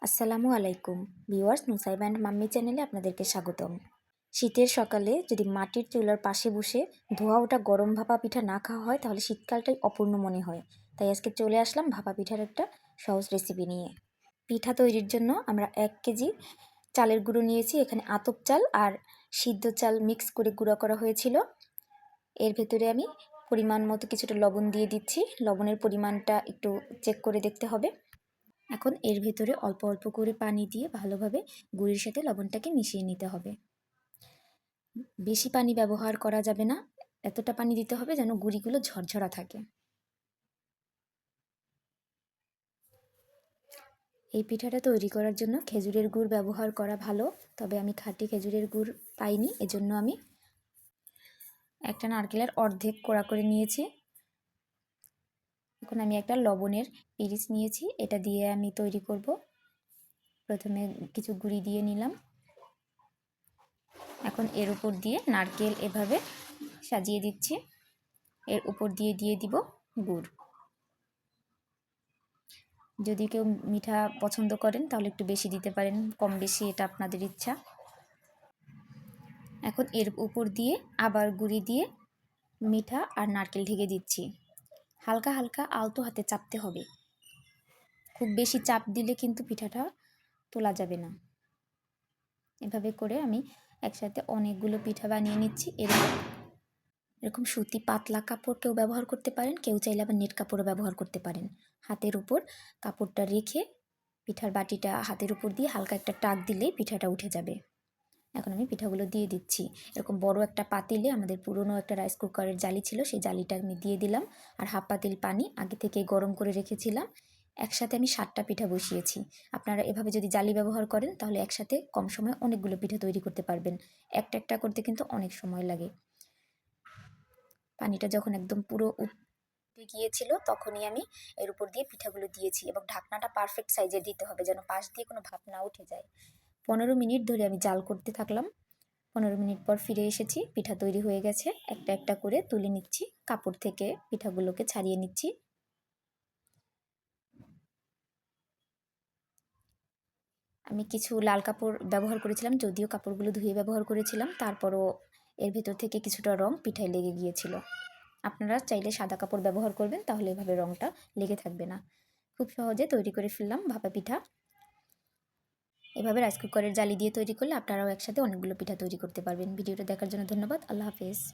আসসালামু আলাইকুম viewers, Nusaiba and mummy চ্যানেলে আপনাদেরকে স্বাগতম। শীতের সকালে যদি মাটির চুলার পাশে বসে ধোয়া ওঠা গরম ভাপা পিঠা না খাওয়া হয় তাহলে শীতকালটাই অপূর্ণ মনে হয়। তাই আজকে চলে আসলাম ভাপা পিঠার একটা সহজ রেসিপি নিয়ে। পিঠা তৈরির জন্য আমরা 1 কেজি চালের গুঁড়ো নিয়েছি। এখানে আতপ চাল আর সিদ্ধ চাল মিক্স করে গুঁড়ো করা হয়েছিল। এর ভেতরে আমি পরিমাণ মতো কিছুটা লবণ দিয়ে দিচ্ছি। লবণের পরিমাণটা একটু চেক করে দেখতে হবে। এখন এর ভেতরে অল্প অল্প করে পানি দিয়ে ভালোভাবে গুঁড়ির সাথে লবণটাকে মিশিয়ে নিতে হবে। বেশি পানি ব্যবহার করা যাবে না, এতটা পানি দিতে হবে যেন গুঁড়িগুলো ঝরঝরা থাকে। এই পিঠাটা তৈরি করার জন্য খেজুরের গুড় ব্যবহার করা ভালো, তবে আমি খাঁটি খেজুরের গুড় পাইনি, এজন্য আমি একটা নারকেলের অর্ধেক কোড়া করে নিয়েছি। এখন আমি একটা লবণের পিরিচ নিয়েছি, এটা দিয়ে আমি তৈরি করব। প্রথমে কিছু গুঁড়ি দিয়ে নিলাম। এখন এর উপর দিয়ে নারকেল এভাবে সাজিয়ে দিচ্ছি। এর উপর দিয়ে দিব গুড়। যদি কেউ মিঠা পছন্দ করেন তাহলে একটু বেশি দিতে পারেন, কম বেশি এটা আপনাদের ইচ্ছা। এখন এর উপর দিয়ে আবার গুঁড়ি দিয়ে মিঠা আর নারকেল ঢেকে দিচ্ছি। হালকা হালকা আলতো হাতে চাপতে হবে, খুব বেশি চাপ দিলে কিন্তু পিঠাটা তোলা যাবে না। এভাবে করে আমি একসাথে অনেকগুলো পিঠা বানিয়ে নিচ্ছি। এরকম সুতি পাতলা কাপড় কেউ ব্যবহার করতে পারেন, কেউ চাইলে আবার নেট কাপড়ও ব্যবহার করতে পারেন। হাতের উপর কাপড়টা রেখে পিঠার বাটিটা হাতের উপর দিয়ে হালকা একটা টাক দিলেই পিঠাটা উঠে যাবে। এখন আমি পিঠাগুলো দিয়ে দিচ্ছি। এরকম বড় একটা পাতিলে আমাদের পুরনো একটা রাইস কুকারের জালি ছিল, সেই জালিটা আমি দিয়ে দিলাম। আর হাফ পাতিল পানি আগে থেকে গরম করে রেখেছিলাম। একসাথে আমি 7টা পিঠা বসিয়েছি। আপনারা এভাবে যদি জালি ব্যবহার করেন তাহলে একসাথে কম সময়ে অনেকগুলো পিঠা তৈরি করতে পারবেন। একটা একটা করতে কিন্তু অনেক সময় লাগে। পানিটা যখন একদম পুরো উঠে গিয়েছিল তখনই আমি এর উপর দিয়ে পিঠাগুলো দিয়েছি, এবং ঢাকনাটা পারফেক্ট সাইজের দিতে হবে যেন পাশ দিয়ে কোনো ভাপ না উঠে যায়। 15 মিনিট ধরে আমি জাল করতে থাকলাম। 15 মিনিট পর ফিরে এসেছি, পিঠা তৈরি হয়ে গেছে। একটা একটা করে তুলে নিচ্ছি, কাপড় থেকে পিঠাগুলোকে ছাড়িয়ে নিচ্ছি। আমি কিছু লাল কাপড় ব্যবহার করেছিলাম, যদিও কাপড়গুলো ধুয়ে ব্যবহার করেছিলাম, তারপরও এর ভেতর থেকে কিছুটা রং পিঠায় লেগে গিয়েছিল। আপনারা চাইলে সাদা কাপড় ব্যবহার করবেন, তাহলে এভাবে রংটা লেগে থাকবে না। খুব সহজে তৈরি করে ফেললাম ভাপা পিঠা। এভাবে রাইস কুকারের জালি দিয়ে তৈরি করলে আপনারাও একসাথে অনেকগুলো পিঠা তৈরি করতে পারবেন। ভিডিওটা দেখার জন্য ধন্যবাদ। আল্লাহ হাফেজ।